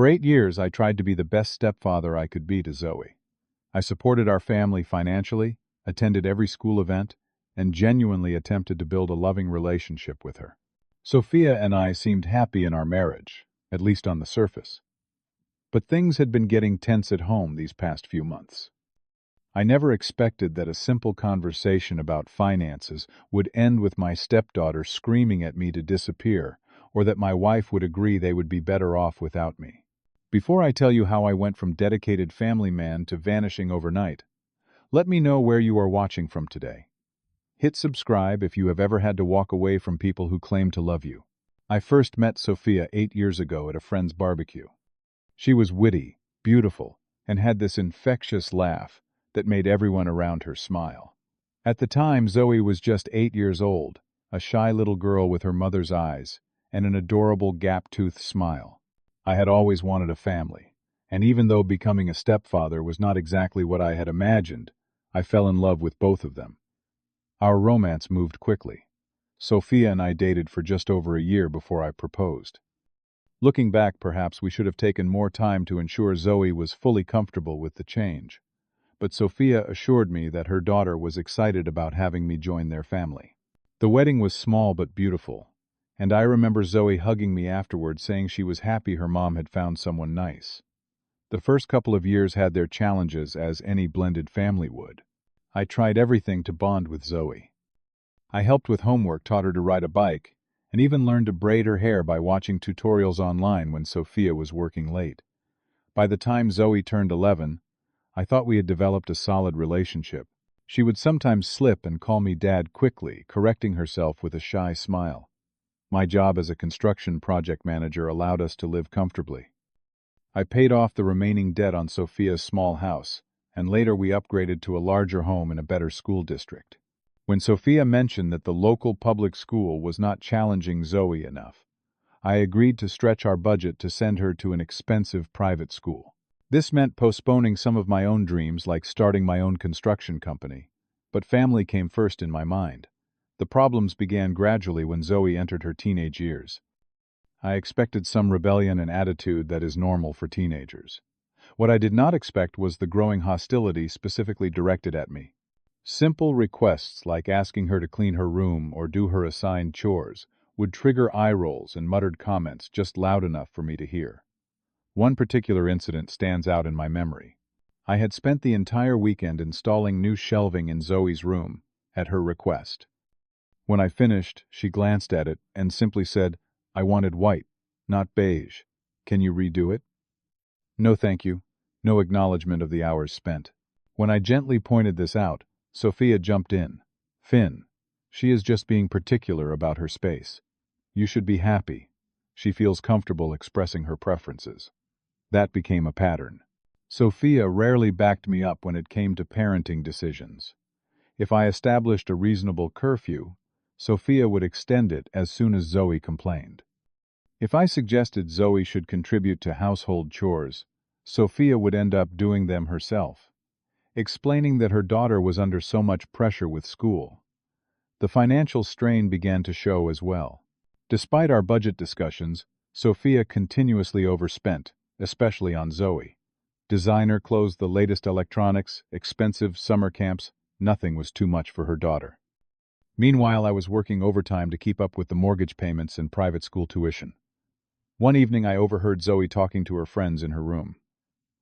For 8 years, I tried to be the best stepfather I could be to Zoe. I supported our family financially, attended every school event, and genuinely attempted to build a loving relationship with her. Sophia and I seemed happy in our marriage, at least on the surface. But things had been getting tense at home these past few months. I never expected that a simple conversation about finances would end with my stepdaughter screaming at me to disappear, or that my wife would agree they would be better off without me. Before I tell you how I went from dedicated family man to vanishing overnight, let me know where you are watching from today. Hit subscribe if you have ever had to walk away from people who claim to love you. I first met Sophia 8 years ago at a friend's barbecue. She was witty, beautiful, and had this infectious laugh that made everyone around her smile. At the time, Zoe was just 8 years old, a shy little girl with her mother's eyes and an adorable gap-toothed smile. I had always wanted a family, and even though becoming a stepfather was not exactly what I had imagined, I fell in love with both of them. Our romance moved quickly. Sophia and I dated for just over a year before I proposed. Looking back, perhaps we should have taken more time to ensure Zoe was fully comfortable with the change. But Sophia assured me that her daughter was excited about having me join their family. The wedding was small but beautiful, and I remember Zoe hugging me afterward saying she was happy her mom had found someone nice. The first couple of years had their challenges, as any blended family would. I tried everything to bond with Zoe. I helped with homework, taught her to ride a bike, and even learned to braid her hair by watching tutorials online when Sophia was working late. By the time Zoe turned 11, I thought we had developed a solid relationship. She would sometimes slip and call me Dad quickly, correcting herself with a shy smile. My job as a construction project manager allowed us to live comfortably. I paid off the remaining debt on Sophia's small house, and later we upgraded to a larger home in a better school district. When Sophia mentioned that the local public school was not challenging Zoe enough, I agreed to stretch our budget to send her to an expensive private school. This meant postponing some of my own dreams, like starting my own construction company, but family came first in my mind. The problems began gradually when Zoe entered her teenage years. I expected some rebellion and attitude that is normal for teenagers. What I did not expect was the growing hostility specifically directed at me. Simple requests like asking her to clean her room or do her assigned chores would trigger eye rolls and muttered comments just loud enough for me to hear. One particular incident stands out in my memory. I had spent the entire weekend installing new shelving in Zoe's room, at her request. When I finished, she glanced at it and simply said, "I wanted white, not beige. Can you redo it?" No thank you, no acknowledgement of the hours spent. When I gently pointed this out, Sophia jumped in. "Finn, she is just being particular about her space. You should be happy. She feels comfortable expressing her preferences." That became a pattern. Sophia rarely backed me up when it came to parenting decisions. If I established a reasonable curfew, Sophia would extend it as soon as Zoe complained. If I suggested Zoe should contribute to household chores, Sophia would end up doing them herself, explaining that her daughter was under so much pressure with school. The financial strain began to show as well. Despite our budget discussions, Sophia continuously overspent, especially on Zoe. Designer clothes, the latest electronics, expensive summer camps, nothing was too much for her daughter. Meanwhile, I was working overtime to keep up with the mortgage payments and private school tuition. One evening, I overheard Zoe talking to her friends in her room.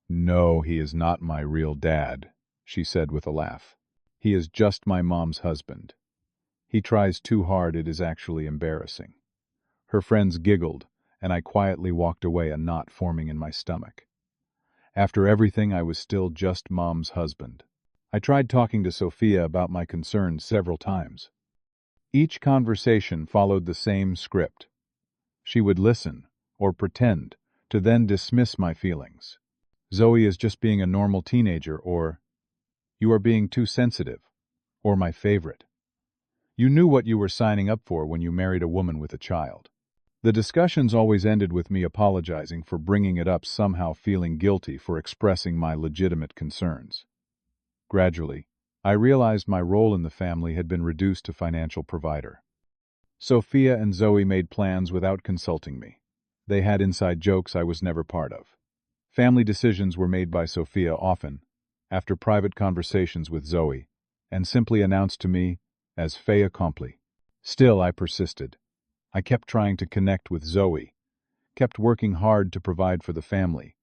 "No, he is not my real dad," she said with a laugh. "He is just my mom's husband. He tries too hard, it is actually embarrassing." Her friends giggled, and I quietly walked away, a knot forming in my stomach. After everything, I was still just Mom's husband. I tried talking to Sophia about my concerns several times. Each conversation followed the same script. She would listen, or pretend, to then dismiss my feelings. "Zoe is just being a normal teenager," or "You are being too sensitive," or my favorite, "You knew what you were signing up for when you married a woman with a child." The discussions always ended with me apologizing for bringing it up, somehow feeling guilty for expressing my legitimate concerns. Gradually, I realized my role in the family had been reduced to financial provider. Sophia and Zoe made plans without consulting me. They had inside jokes I was never part of. Family decisions were made by Sophia often, after private conversations with Zoe, and simply announced to me as fait accompli. Still, I persisted. I kept trying to connect with Zoe, kept working hard to provide for the family,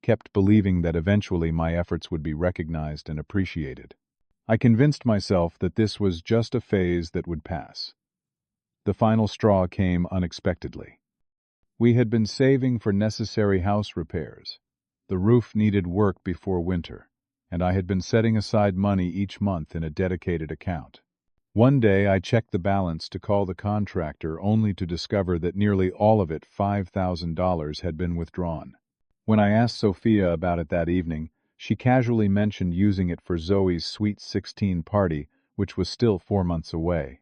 kept believing that eventually my efforts would be recognized and appreciated. I convinced myself that this was just a phase that would pass. The final straw came unexpectedly. We had been saving for necessary house repairs. The roof needed work before winter, and I had been setting aside money each month in a dedicated account. One day I checked the balance to call the contractor only to discover that nearly all of it, $5,000, had been withdrawn. When I asked Sophia about it that evening, she casually mentioned using it for Zoe's Sweet 16 party, which was still 4 months away.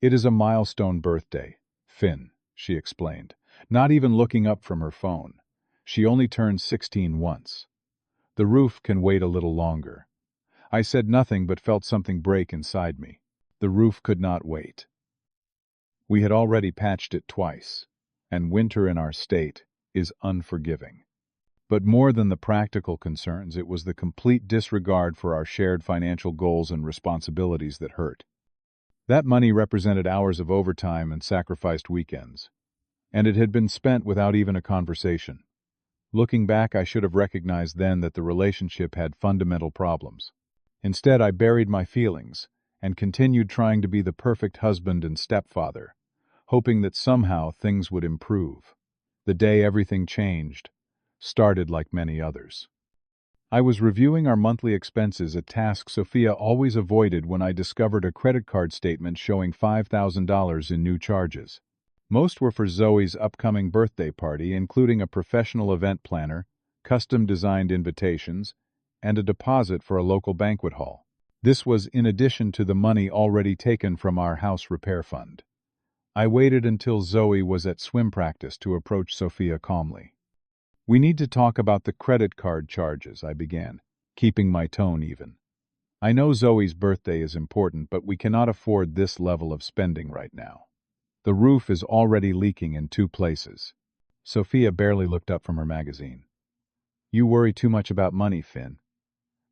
"It is a milestone birthday, Finn," she explained, not even looking up from her phone. "She only turned 16 once. The roof can wait a little longer." I said nothing but felt something break inside me. The roof could not wait. We had already patched it twice, and winter in our state is unforgiving. But more than the practical concerns, it was the complete disregard for our shared financial goals and responsibilities that hurt. That money represented hours of overtime and sacrificed weekends, and it had been spent without even a conversation. Looking back, I should have recognized then that the relationship had fundamental problems. Instead, I buried my feelings and continued trying to be the perfect husband and stepfather, hoping that somehow things would improve. The day everything changed started like many others. I was reviewing our monthly expenses, a task Sophia always avoided, when I discovered a credit card statement showing $5,000 in new charges. Most were for Zoe's upcoming birthday party, including a professional event planner, custom-designed invitations, and a deposit for a local banquet hall. This was in addition to the money already taken from our house repair fund. I waited until Zoe was at swim practice to approach Sophia calmly. "We need to talk about the credit card charges," I began, keeping my tone even. "I know Zoe's birthday is important, but we cannot afford this level of spending right now. The roof is already leaking in 2 places." Sophia barely looked up from her magazine. "You worry too much about money, Finn.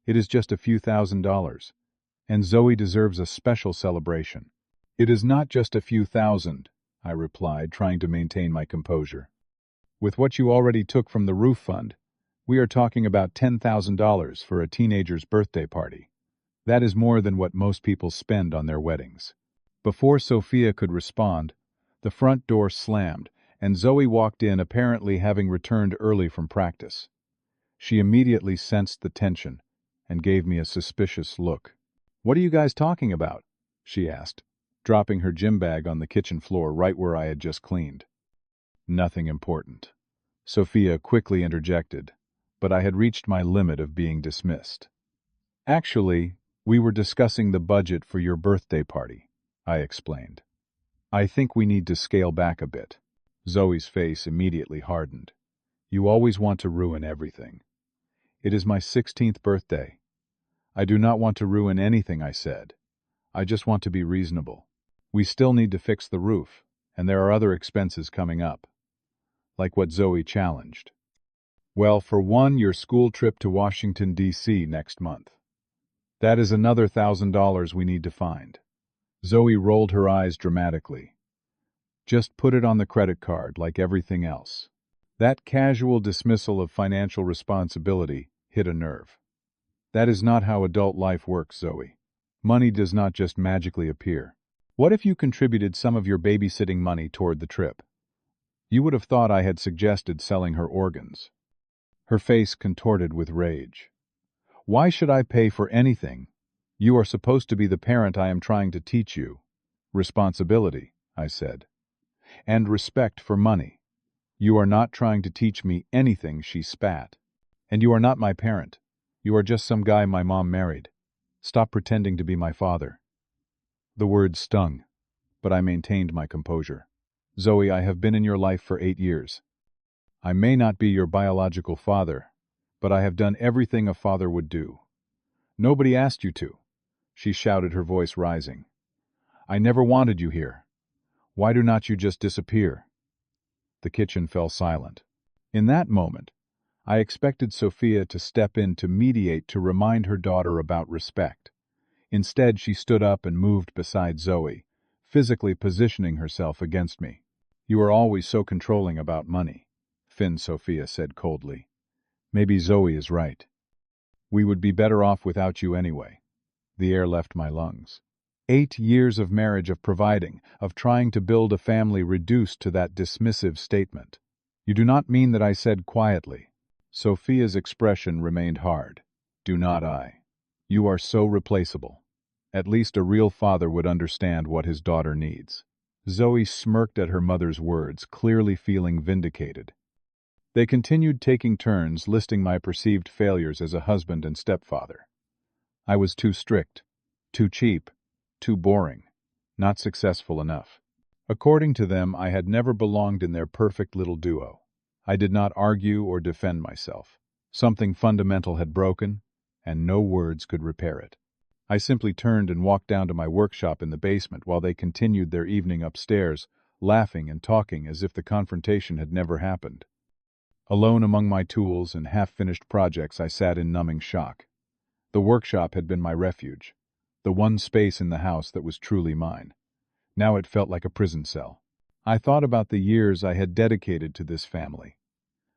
It is just a few $1,000s, and Zoe deserves a special celebration." "It is not just a few thousand," I replied, trying to maintain my composure. "With what you already took from the roof fund, we are talking about $10,000 for a teenager's birthday party. That is more than what most people spend on their weddings." Before Sophia could respond, the front door slammed, and Zoe walked in, apparently having returned early from practice. She immediately sensed the tension and gave me a suspicious look. "What are you guys talking about?" she asked, dropping her gym bag on the kitchen floor right where I had just cleaned. "Nothing important," Sophia quickly interjected, but I had reached my limit of being dismissed. "Actually, we were discussing the budget for your birthday party," I explained. "I think we need to scale back a bit." Zoe's face immediately hardened. "You always want to ruin everything." "It is my 16th birthday. I do not want to ruin anything," I said. "I just want to be reasonable. We still need to fix the roof, and there are other expenses coming up." "Like what?" Zoe challenged. "Well, for one, your school trip to Washington, D.C. next month. That is another $1,000 we need to find." Zoe rolled her eyes dramatically. "Just put it on the credit card like everything else." That casual dismissal of financial responsibility hit a nerve. "That is not how adult life works, Zoe. Money does not just magically appear. What if you contributed some of your babysitting money toward the trip?" You would have thought I had suggested selling her organs. Her face contorted with rage. "Why should I pay for anything? You are supposed to be the parent I am trying to teach you. Responsibility," I said. "And respect for money. You are not trying to teach me anything," she spat. "And you are not my parent. You are just some guy my mom married. Stop pretending to be my father." The words stung, but I maintained my composure. "Zoe, I have been in your life for 8 years. I may not be your biological father, but I have done everything a father would do." "Nobody asked you to," she shouted, her voice rising. "I never wanted you here. Why do not you just disappear?" The kitchen fell silent. In that moment, I expected Sophia to step in to mediate, to remind her daughter about respect. Instead, she stood up and moved beside Zoe, physically positioning herself against me. "You are always so controlling about money," Sophia said coldly. "Maybe Zoe is right. We would be better off without you anyway." The air left my lungs. 8 years of marriage, of providing, of trying to build a family, reduced to that dismissive statement. "You do not mean that," I said quietly. Sophia's expression remained hard. "Do not I? You are so replaceable. At least a real father would understand what his daughter needs." Zoe smirked at her mother's words, clearly feeling vindicated. They continued, taking turns listing my perceived failures as a husband and stepfather. I was too strict, too cheap, too boring, not successful enough. According to them, I had never belonged in their perfect little duo. I did not argue or defend myself. Something fundamental had broken, and no words could repair it. I simply turned and walked down to my workshop in the basement while they continued their evening upstairs, laughing and talking as if the confrontation had never happened. Alone among my tools and half-finished projects, I sat in numbing shock. The workshop had been my refuge, the one space in the house that was truly mine. Now it felt like a prison cell. I thought about the years I had dedicated to this family,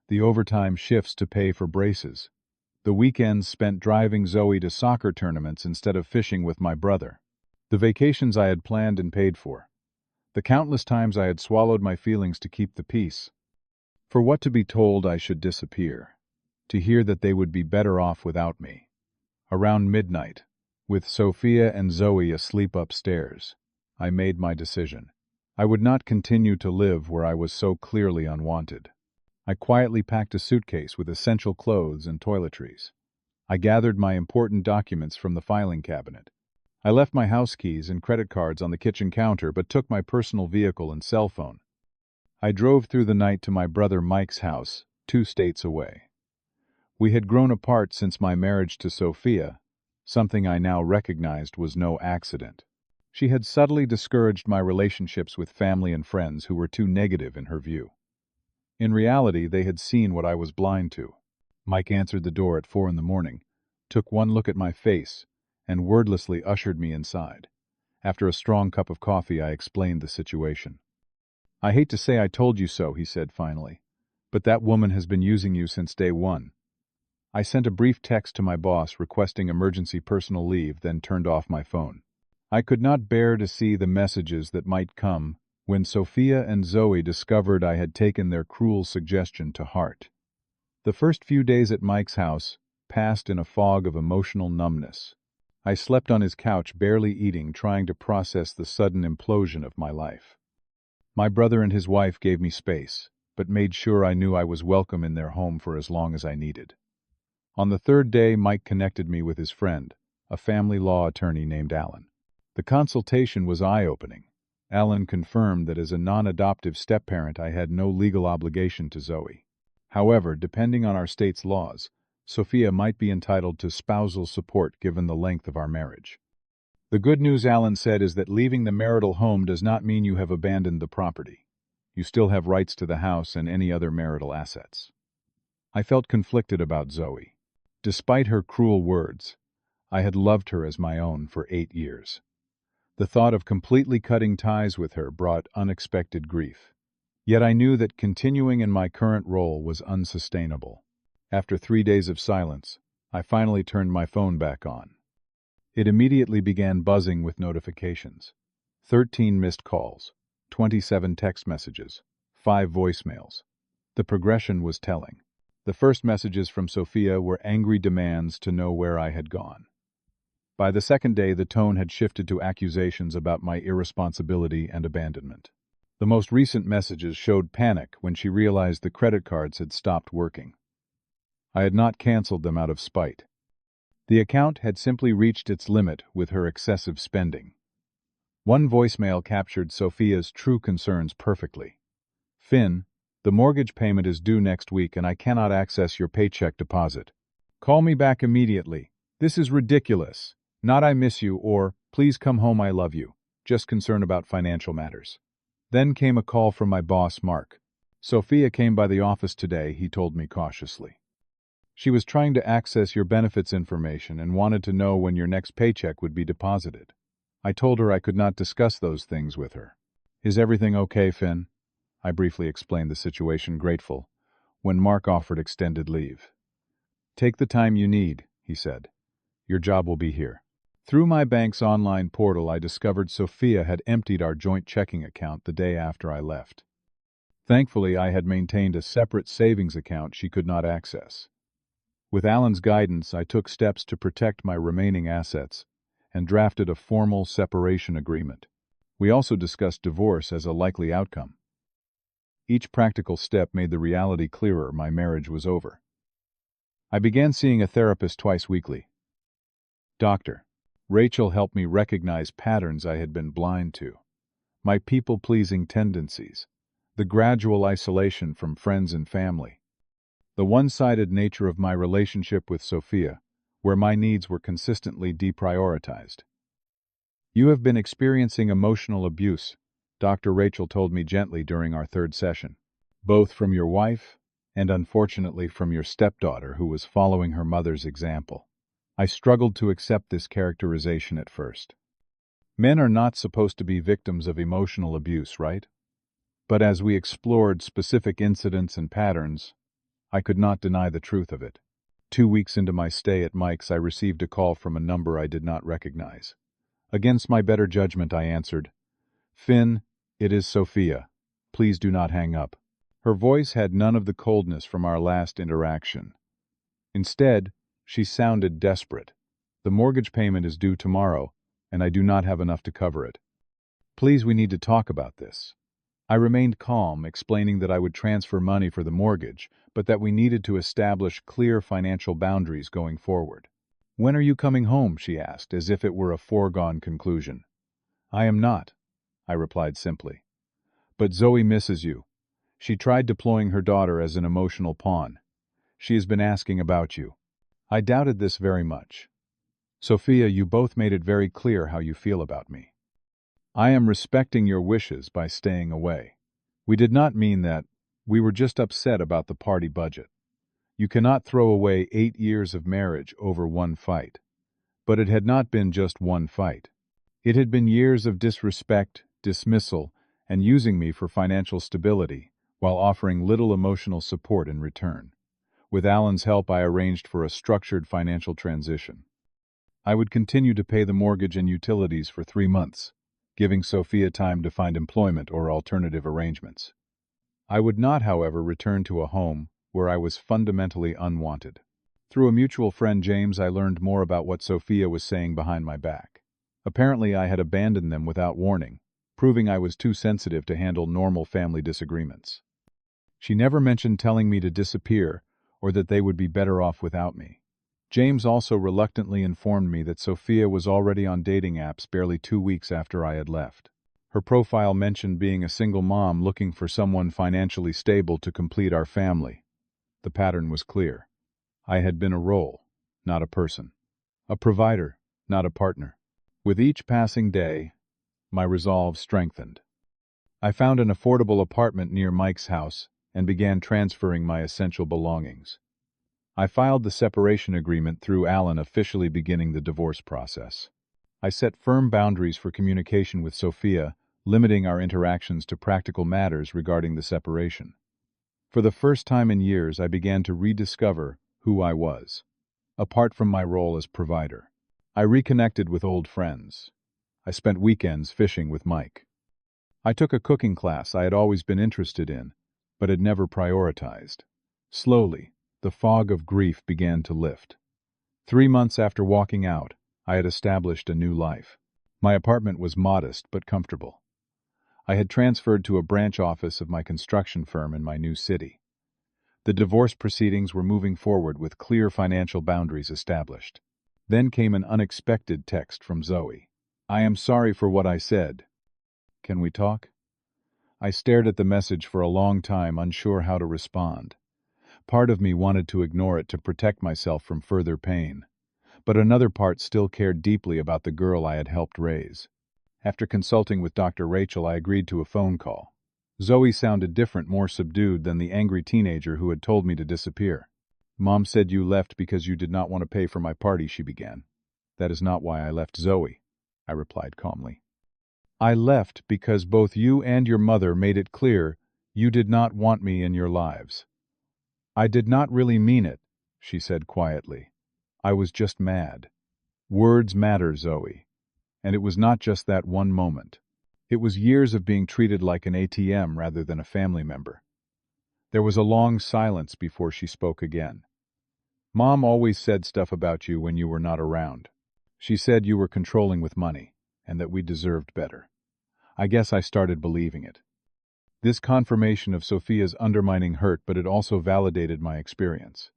the overtime shifts to pay for braces, the weekends spent driving Zoe to soccer tournaments instead of fishing with my brother, the vacations I had planned and paid for, the countless times I had swallowed my feelings to keep the peace. For what to be told I should disappear, to hear that they would be better off without me. Around midnight, with Sophia and Zoe asleep upstairs, I made my decision. I would not continue to live where I was so clearly unwanted. I quietly packed a suitcase with essential clothes and toiletries. I gathered my important documents from the filing cabinet. I left my house keys and credit cards on the kitchen counter, but took my personal vehicle and cell phone. I drove through the night to my brother Mike's house, 2 states away. We had grown apart since my marriage to Sophia, something I now recognized was no accident. She had subtly discouraged my relationships with family and friends who were too negative in her view. In reality, they had seen what I was blind to. Mike answered the door at 4 a.m, took one look at my face, and wordlessly ushered me inside. After a strong cup of coffee, I explained the situation. "I hate to say I told you so," he said finally, "but that woman has been using you since day one." I sent a brief text to my boss requesting emergency personal leave, then turned off my phone. I could not bear to see the messages that might come when Sophia and Zoe discovered I had taken their cruel suggestion to heart. The first few days at Mike's house passed in a fog of emotional numbness. I slept on his couch, barely eating, trying to process the sudden implosion of my life. My brother and his wife gave me space, but made sure I knew I was welcome in their home for as long as I needed. On the 3rd day, Mike connected me with his friend, a family law attorney named Alan. The consultation was eye-opening. Alan confirmed that as a non-adoptive step-parent, I had no legal obligation to Zoe. However, depending on our state's laws, Sophia might be entitled to spousal support given the length of our marriage. The good news, Alan said, is that leaving the marital home does not mean you have abandoned the property. You still have rights to the house and any other marital assets. I felt conflicted about Zoe. Despite her cruel words, I had loved her as my own for 8 years. The thought of completely cutting ties with her brought unexpected grief. Yet I knew that continuing in my current role was unsustainable. After 3 days of silence, I finally turned my phone back on. It immediately began buzzing with notifications. 13 missed calls, 27 text messages, 5 voicemails. The progression was telling. The first messages from Sophia were angry demands to know where I had gone. By the 2nd day, the tone had shifted to accusations about my irresponsibility and abandonment. The most recent messages showed panic when she realized the credit cards had stopped working. I had not canceled them out of spite. The account had simply reached its limit with her excessive spending. One voicemail captured Sophia's true concerns perfectly. "Finn, the mortgage payment is due next week and I cannot access your paycheck deposit. Call me back immediately. This is ridiculous. Not I miss you or please come home, I love you. Just concerned about financial matters." Then came a call from my boss, Mark. Sophia came by the office today, he told me cautiously. She was trying to access your benefits information and wanted to know when your next paycheck would be deposited. I told her I could not discuss those things with her. Is everything okay, Finn? I briefly explained the situation, grateful, when Mark offered extended leave. Take the time you need, he said. Your job will be here. Through my bank's online portal, I discovered Sophia had emptied our joint checking account the day after I left. Thankfully, I had maintained a separate savings account she could not access. With Alan's guidance, I took steps to protect my remaining assets and drafted a formal separation agreement. We also discussed divorce as a likely outcome. Each practical step made the reality clearer: my marriage was over. I began seeing a therapist twice weekly. Dr. Rachel helped me recognize patterns I had been blind to. My people-pleasing tendencies, the gradual isolation from friends and family, the one-sided nature of my relationship with Sophia, where my needs were consistently deprioritized. You have been experiencing emotional abuse, Dr. Rachel told me gently during our third session, both from your wife and unfortunately from your stepdaughter who was following her mother's example. I struggled to accept this characterization at first. Men are not supposed to be victims of emotional abuse, right? But as we explored specific incidents and patterns, I could not deny the truth of it. 2 weeks into my stay at Mike's, I received a call from a number I did not recognize. Against my better judgment, I answered, "Finn, it is Sophia. Please do not hang up." Her voice had none of the coldness from our last interaction. Instead, she sounded desperate. "The mortgage payment is due tomorrow, and I do not have enough to cover it. Please, we need to talk about this." I remained calm, explaining that I would transfer money for the mortgage, but that we needed to establish clear financial boundaries going forward. "When are you coming home?" she asked, as if it were a foregone conclusion. "I am not," I replied simply. "But Zoe misses you. She tried deploying her daughter as an emotional pawn. She has been asking about you." I doubted this very much. "Sophia, you both made it very clear how you feel about me. I am respecting your wishes by staying away. We did not mean that. We were just upset about the party budget. You cannot throw away 8 years of marriage over one fight." But it had not been just one fight. It had been years of disrespect, dismissal, and using me for financial stability, while offering little emotional support in return. With Alan's help, I arranged for a structured financial transition. I would continue to pay the mortgage and utilities for 3 months, giving Sophia time to find employment or alternative arrangements. I would not, however, return to a home where I was fundamentally unwanted. Through a mutual friend, James, I learned more about what Sophia was saying behind my back. Apparently, I had abandoned them without warning, proving I was too sensitive to handle normal family disagreements. She never mentioned telling me to disappear or that they would be better off without me. James also reluctantly informed me that Sophia was already on dating apps barely 2 weeks after I had left. Her profile mentioned being a single mom looking for someone financially stable to complete our family. The pattern was clear. I had been a role, not a person. A provider, not a partner. With each passing day, my resolve strengthened. I found an affordable apartment near Mike's house and began transferring my essential belongings. I filed the separation agreement through Alan, officially beginning the divorce process. I set firm boundaries for communication with Sophia, limiting our interactions to practical matters regarding the separation. For the first time in years, I began to rediscover who I was, apart from my role as provider. I reconnected with old friends. I spent weekends fishing with Mike. I took a cooking class I had always been interested in, but had never prioritized. Slowly, the fog of grief began to lift. 3 months after walking out, I had established a new life. My apartment was modest but comfortable. I had transferred to a branch office of my construction firm in my new city. The divorce proceedings were moving forward with clear financial boundaries established. Then came an unexpected text from Zoe. "I am sorry for what I said. Can we talk?" I stared at the message for a long time, unsure how to respond. Part of me wanted to ignore it to protect myself from further pain, but another part still cared deeply about the girl I had helped raise. After consulting with Dr. Rachel, I agreed to a phone call. Zoe sounded different, more subdued than the angry teenager who had told me to disappear. Mom said you left because you did not want to pay for my party, she began. That is not why I left, Zoe, I replied calmly. I left because both you and your mother made it clear you did not want me in your lives. I did not really mean it, she said quietly. I was just mad. Words matter, Zoe. And it was not just that one moment. It was years of being treated like an ATM rather than a family member. There was a long silence before she spoke again. Mom always said stuff about you when you were not around. She said you were controlling with money, and that we deserved better. I guess I started believing it. This confirmation of Sophia's undermining hurt, but it also validated my experience.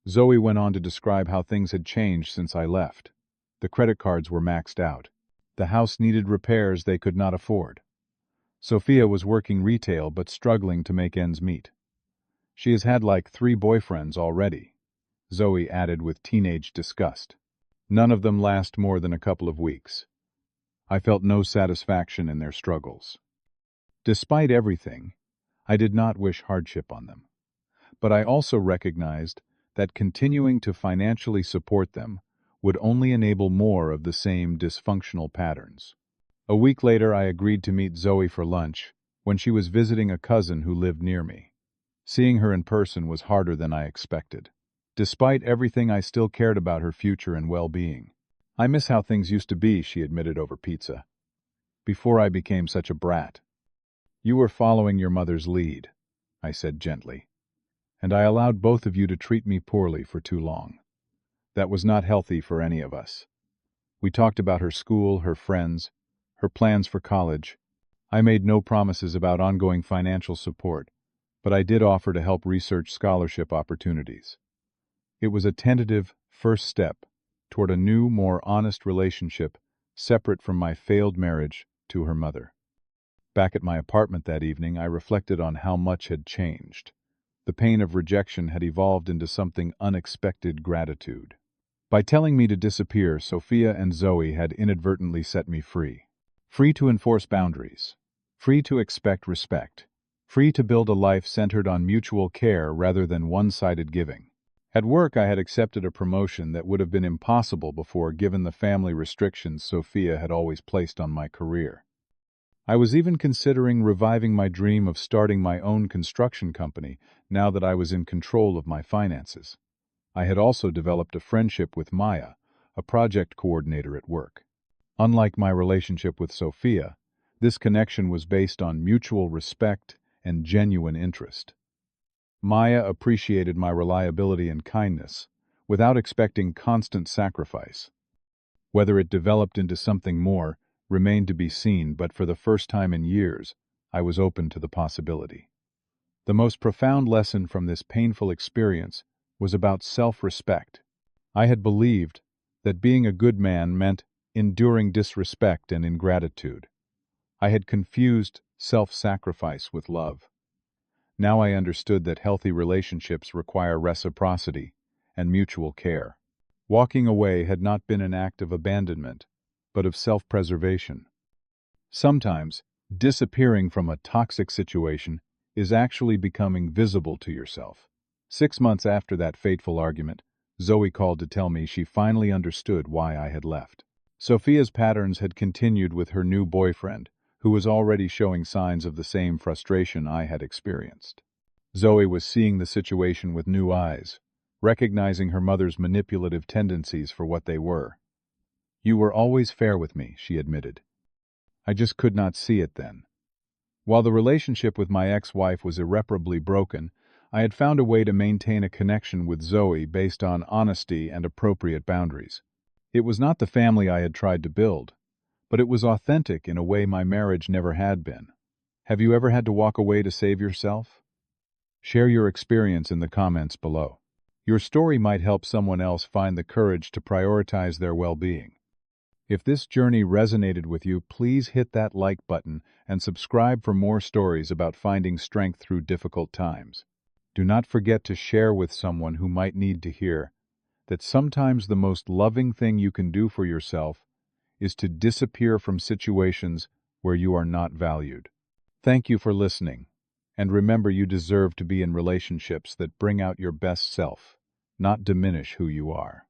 Zoe went on to describe how things had changed since I left. The credit cards were maxed out. The house needed repairs they could not afford. Sophia was working retail but struggling to make ends meet. She has had like 3 boyfriends already, Zoe added with teenage disgust. None of them last more than a couple of weeks. I felt no satisfaction in their struggles. Despite everything, I did not wish hardship on them. But I also recognized that continuing to financially support them would only enable more of the same dysfunctional patterns. A week later, I agreed to meet Zoe for lunch when she was visiting a cousin who lived near me. Seeing her in person was harder than I expected. Despite everything, I still cared about her future and well-being. I miss how things used to be, she admitted over pizza. Before I became such a brat. You were following your mother's lead, I said gently. And I allowed both of you to treat me poorly for too long. That was not healthy for any of us. We talked about her school, her friends, her plans for college. I made no promises about ongoing financial support, but I did offer to help research scholarship opportunities. It was a tentative first step toward a new, more honest relationship separate from my failed marriage to her mother. Back at my apartment that evening, I reflected on how much had changed. The pain of rejection had evolved into something unexpected: gratitude. By telling me to disappear, Sophia and Zoe had inadvertently set me free. Free to enforce boundaries. Free to expect respect. Free to build a life centered on mutual care rather than one-sided giving. At work, I had accepted a promotion that would have been impossible before, given the family restrictions Sophia had always placed on my career. I was even considering reviving my dream of starting my own construction company now that I was in control of my finances. I had also developed a friendship with Maya, a project coordinator at work. Unlike my relationship with Sophia, this connection was based on mutual respect and genuine interest. Maya appreciated my reliability and kindness, without expecting constant sacrifice. Whether it developed into something more remained to be seen, but for the first time in years, I was open to the possibility. The most profound lesson from this painful experience was about self-respect. I had believed that being a good man meant enduring disrespect and ingratitude. I had confused self-sacrifice with love. Now I understood that healthy relationships require reciprocity and mutual care. Walking away had not been an act of abandonment, but of self-preservation. Sometimes, disappearing from a toxic situation is actually becoming visible to yourself. 6 months after that fateful argument, Zoe called to tell me she finally understood why I had left. Sophia's patterns had continued with her new boyfriend, who was already showing signs of the same frustration I had experienced. Zoe was seeing the situation with new eyes, recognizing her mother's manipulative tendencies for what they were. You were always fair with me, she admitted. I just could not see it then. While the relationship with my ex-wife was irreparably broken, I had found a way to maintain a connection with Zoe based on honesty and appropriate boundaries. It was not the family I had tried to build, but it was authentic in a way my marriage never had been. Have you ever had to walk away to save yourself? Share your experience in the comments below. Your story might help someone else find the courage to prioritize their well-being. If this journey resonated with you, please hit that like button and subscribe for more stories about finding strength through difficult times. Do not forget to share with someone who might need to hear that sometimes the most loving thing you can do for yourself is to disappear from situations where you are not valued. Thank you for listening. And remember, you deserve to be in relationships that bring out your best self, not diminish who you are.